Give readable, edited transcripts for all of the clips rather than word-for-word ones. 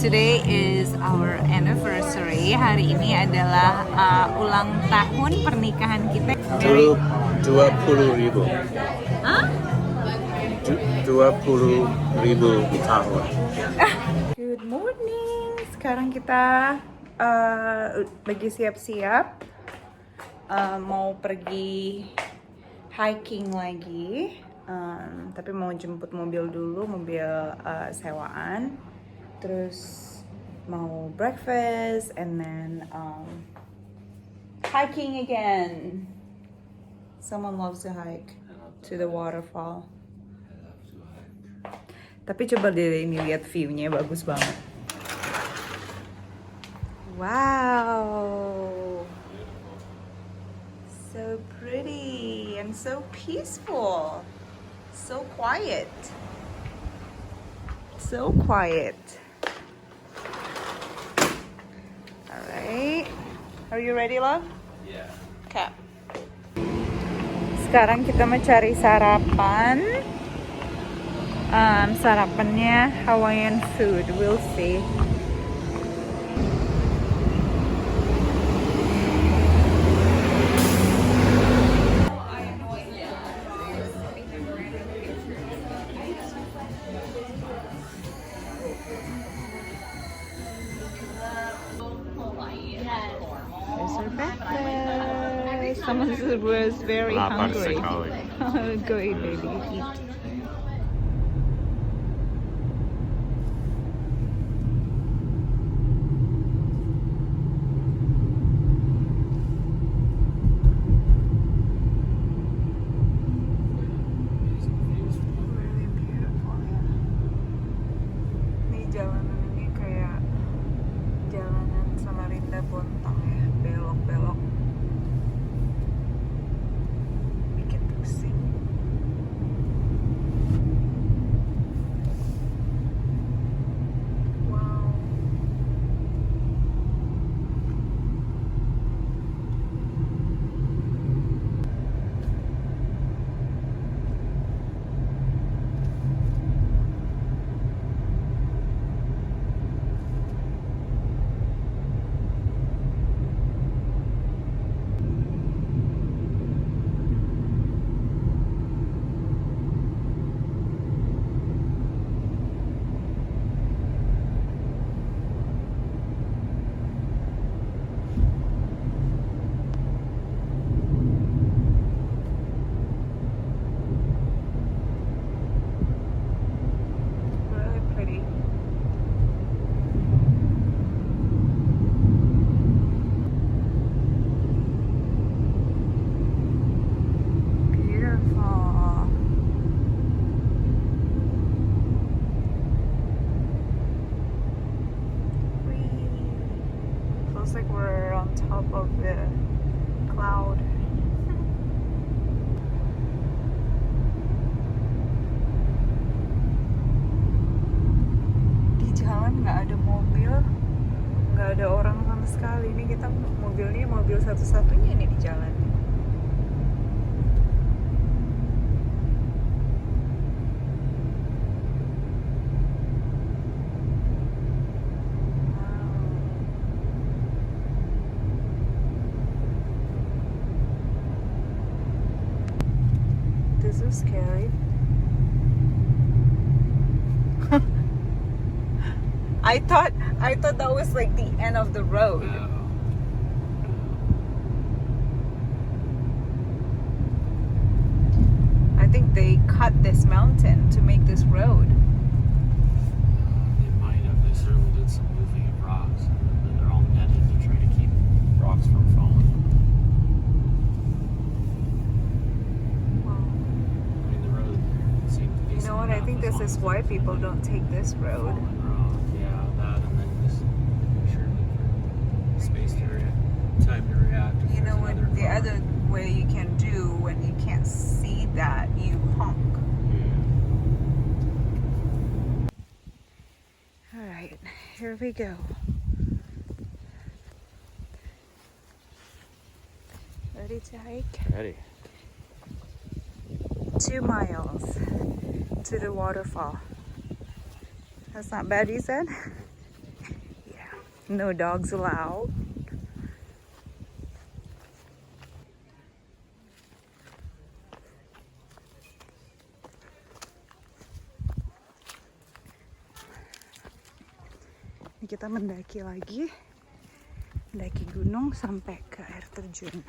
today is our anniversary. Hari ini adalah ulang tahun pernikahan kita. 20.000. Hah? 20.000 tahun. Good morning. Sekarang kita lagi siap-siap mau pergi hiking lagi. Tapi mau jemput mobil dulu, mobil sewaan. Terus mau breakfast and then hiking again. Someone loves to hike to the waterfall. Tapi coba deh ini lihat view-nya, bagus banget. Wow. So pretty and so peaceful. So quiet. So quiet. All right. Are you ready, love? Yeah. Okay. Sekarang kita mencari sarapan. Sarapannya Hawaiian food. We'll see. Someone was very hungry. Go eat, baby. Eat. Really beautiful, ya. Ini jalanan ini kayak jalanan Samarinda Bontang ya, belok-belok. Like we're on top of the cloud. Di jalan nggak ada mobil, nggak ada orang sama sekali. Ini kita mobilnya mobil satu-satunya ini di jalan. This is scary. I thought that was like the end of the road. I think they cut this mountain to make this road. They might have. They certainly did some moving of rocks. And they're all netted to try to keep rocks from falling. You know what? I think this is why people don't take this road. Yeah, that and then just sure for space to time to react. You know what? The other way you can do when you can't see that, you honk. All right, here we go. Ready to hike? Ready. 2 miles to the waterfall. That's not bad, you said? No dogs allowed. Ini kita mendaki lagi. Mendaki gunung sampai ke air terjun.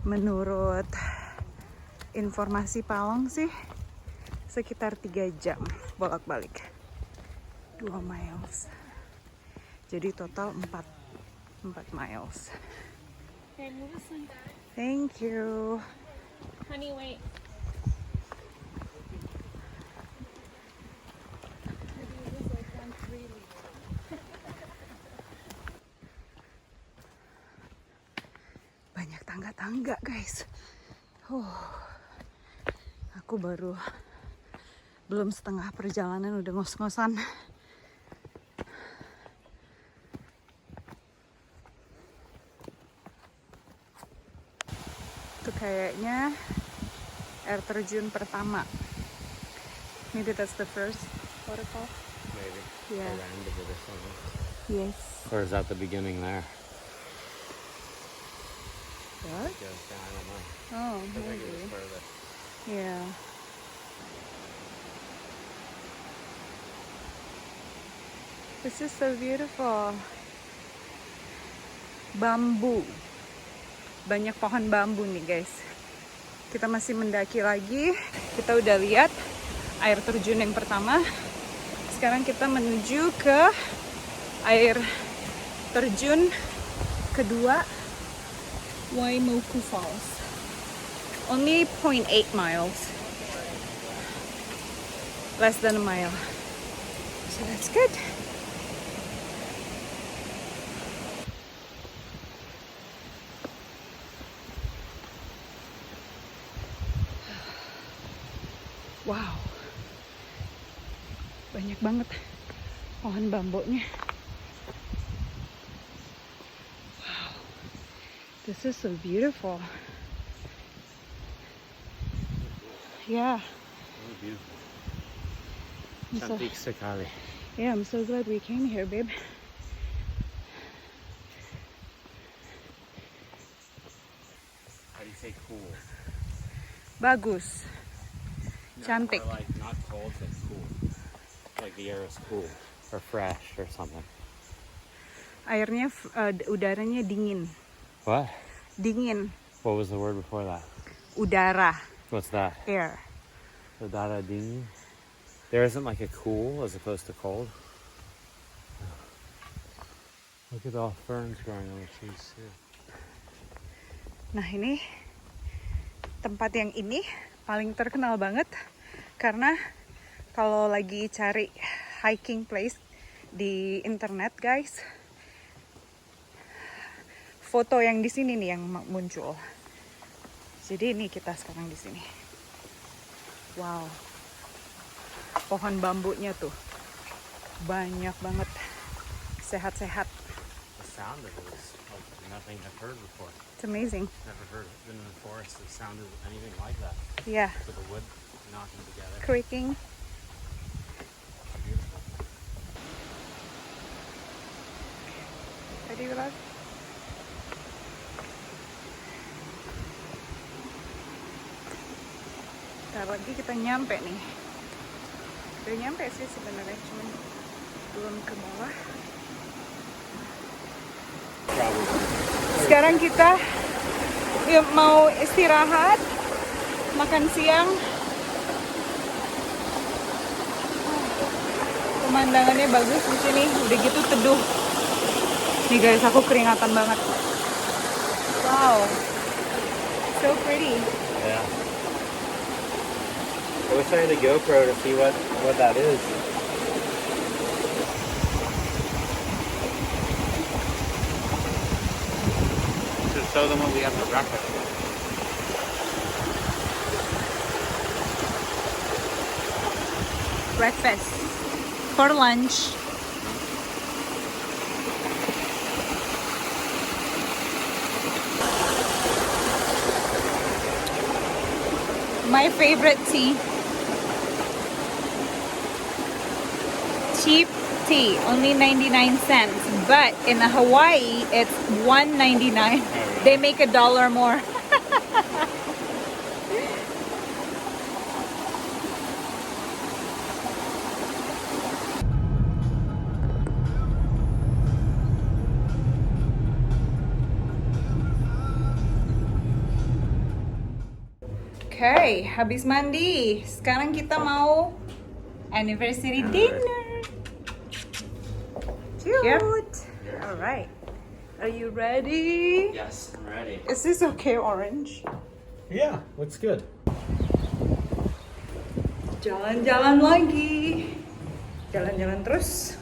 Menurut informasi Pawang sih sekitar 3 jam bolak-balik. 2 miles. Jadi total 4 miles. Okay, move aside. Thank you. Honey, wait. Banyak tangga-tangga, guys. Aku baru belum setengah perjalanan udah ngos-ngosan. Itu kayaknya air terjun pertama. Maybe that's the first waterfall. Maybe. Yeah. Or the end of it or something. Yes. Or is that the beginning there? What? It goes down, I don't know. Oh, I think it was maybe. further. Yeah. This is so beautiful. Bambu. Banyak pohon bambu nih, guys. Kita masih mendaki lagi. Kita udah lihat air terjun yang pertama. Sekarang kita menuju ke air terjun kedua, Waimoku Falls. Only 0.8 miles. Less than a mile. So that's good. Wow. Banyak banget pohon bambunya. Wow. This is so beautiful. Yeah. Oh, beautiful. I'm so, Cantik sekali. yeah, I'm so glad we came here, babe. How do you say cool? Bagus. No, Cantik. or like not cold, but cool. Like the air is cool or fresh or something. Airnya, udaranya dingin. What? Dingin. What was the word before that? Udara. What's that? Air. Udara dingin. There isn't like a cool as opposed to cold. Look at all ferns growing on the trees too. Nah, ini tempat yang ini paling terkenal banget karena kalau lagi cari hiking place di internet, guys, foto yang di sini nih yang muncul. Jadi ini kita sekarang di sini. Wow. Pohon bambunya tuh banyak banget. Sehat-sehat. The sound of it is like nothing I've heard before. It's amazing. Never heard it. Been in the forest that sounded anything like that. Yeah. So the wood knocking together. Creaking. Beautiful. Ready, love? Ntar lagi kita nyampe nih. Udah nyampe sih sebenarnya, cuman belum ke bawah. Sekarang kita mau istirahat, makan siang. Pemandangannya bagus di sini, udah gitu teduh. Nih guys, aku keringatan banget. Wow, so pretty. Yeah. I wish I had a GoPro to see what that is. To show them what we have for breakfast. Breakfast for lunch. My favorite tea. Cheap tea, only 99 cents. But in Hawaii, it's $1.99. They make $1 more. Okay, habis mandi. Sekarang kita mau anniversary dinner. Cute. Yep. All right. Are you ready? Yes, I'm ready. Is this okay, orange? Yeah, looks good. Jalan-jalan lagi. Jalan-jalan terus.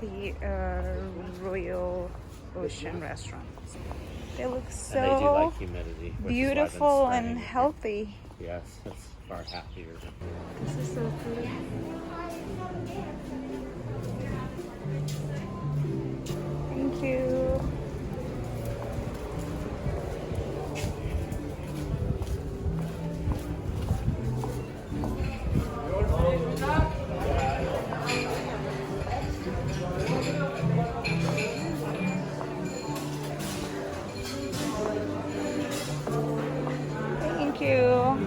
The Royal Ocean Restaurant. They look so And they do like humidity, which beautiful is why I've and been spraying. healthy. Yes, it's far happier. This is so pretty. Thank you. Thank you.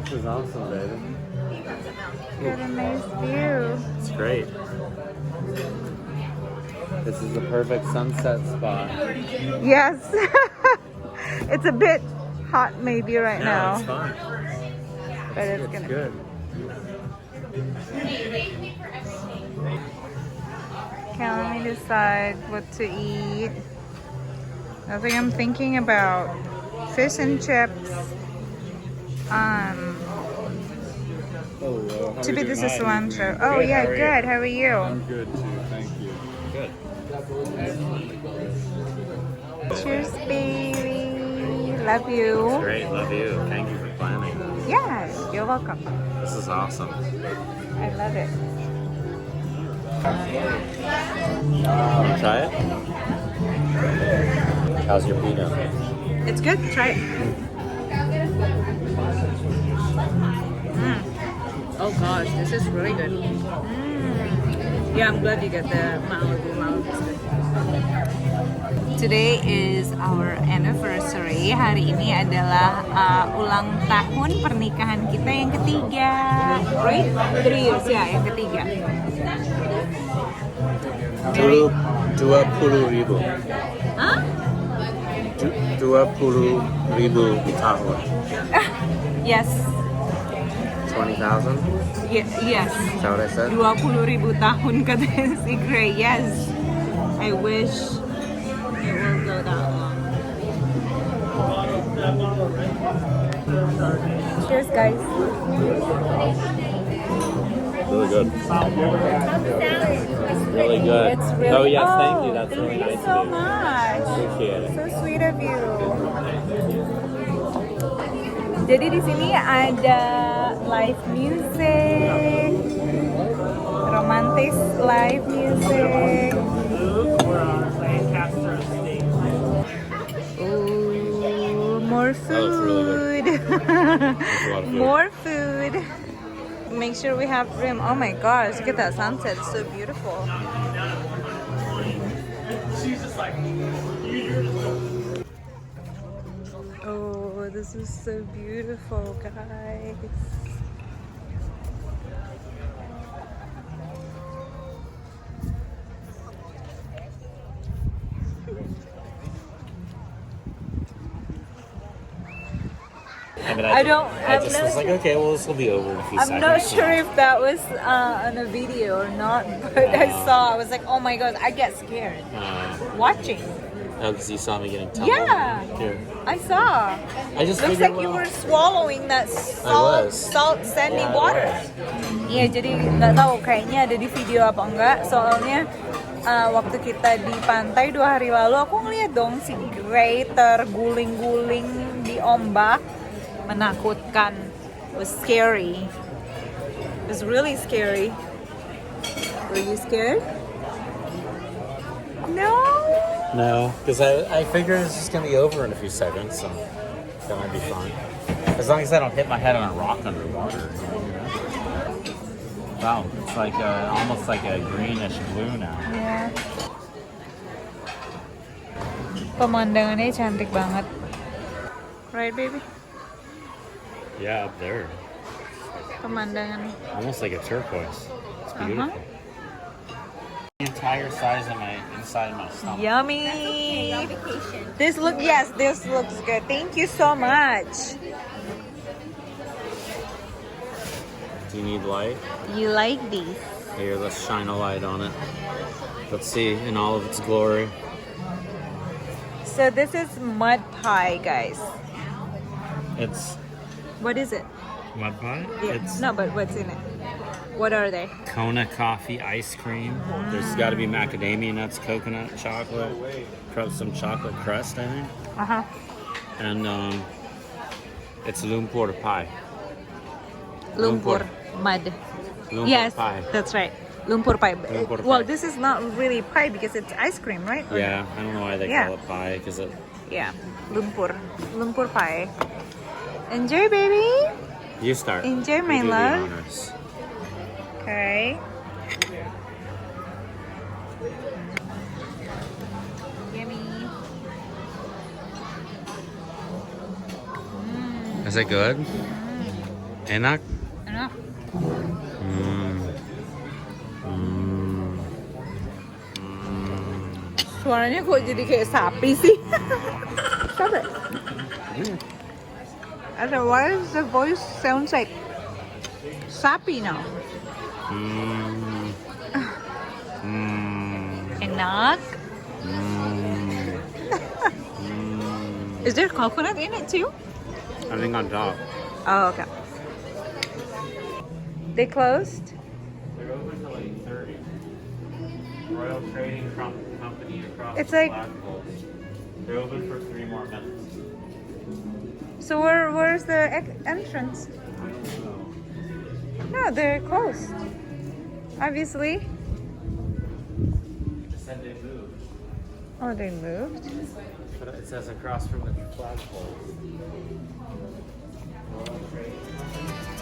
This is awesome, baby. Got a nice view. It's great. This is the perfect sunset spot. Yes. It's a bit hot maybe right No, now. it's fine. But it's It's gonna good. Can't let me decide what to eat. I think I'm thinking about fish and chips. To be this is cilantro. Oh Good, yeah, how are you? good. How are you? I'm good too, thank you. Good. Cheers, baby. Love you. Great, love you. Thank you for planning. Yeah, you're welcome. This is awesome. I love it. Wanna try it? How's your Pinot? It's good. Try it. Oh gosh, this is really good. Yeah, I'm glad you get the Malibu biscuit. Today is our anniversary. Hari ini adalah ulang tahun pernikahan kita yang ketiga. Right? 3 years ya, yang ketiga. 20,000. Hah? 20,000 tahun. Yes. 20,000? Yes. Is that what I said? 20.000 tahun kata si Gray. Yes. I wish it will go that long. Cheers, guys. Really good. Really good. It's really, Oh yes, thank you. That's thank really you nice so of you. much. Appreciate it. So sweet of you. Jadi di sini ada live music, romantis live music. Ooh, more That looks really food. There's a lot of food. More food. Make sure we have room. Oh my gosh, look at that sunset. It's so beautiful. Oh, this is so beautiful, guys. I don't. I just was like, okay, well, this will be over in a few I'm seconds. not sure if that was on a video or not, but I saw. I was like, oh my god, I get scared watching. Oh, because you saw me getting tumbled. Yeah, Here. I saw. I just Looks figured, like you well, were swallowing that was. salt sandy Yeah, I water. was. Iya, jadi nggak tahu kayaknya ada di video apa enggak. Soalnya waktu kita di pantai 2 hari lalu, aku ngeliat dong si Gray terguling-guling di ombak, menakutkan. It was scary. It was really scary. Were you scared? No. No, because I figure it's just gonna be over in a few seconds, so that might be fun. As long as I don't hit my head on a rock underwater. Wow, it's like almost like a greenish blue now. Yeah. Pemandangannya cantik banget. Right, baby? Yeah, up there. Pemandangan. Almost like a turquoise. It's beautiful. The entire size of my inside of my stomach. Yummy. Vacation. This looks good. Thank you so much. Do you need light? You like these? Here, let's shine a light on it. Let's see in all of its glory. So this is mud pie, guys. It's What is it? mud pie. Yeah. It's No, but what's in it? What are they? Kona coffee ice cream. There's got to be macadamia nuts, coconut, chocolate, some chocolate crust, I think. And it's lumpur pie. Lumpur mud. Lumpur Yes, pie. that's right. Lumpur pie. Lumpur Well, pie. this is not really pie because it's ice cream, right? Or Yeah, I don't know why they Yeah. call it pie because it. Yeah, lumpur pie. Enjoy, baby. You start. Enjoy, You my do the love. honors. Okay. Yummy. Is it good? Enak? Enak. Suaranya kok jadi kayak sapi sih? Stop it. I don't know, why does the voice sounds like sapi now? Enak. Is there coconut in it too? I think on top. Oh, okay. They closed? They're open till 8:30. Royal Trading Company across It's the like- flagpoles. They're open for 3 more minutes. So where's the entrance? I don't know. No, they're closed. Obviously. It said they moved. Oh, they moved? But it says across from the flagpole. Royal Trading.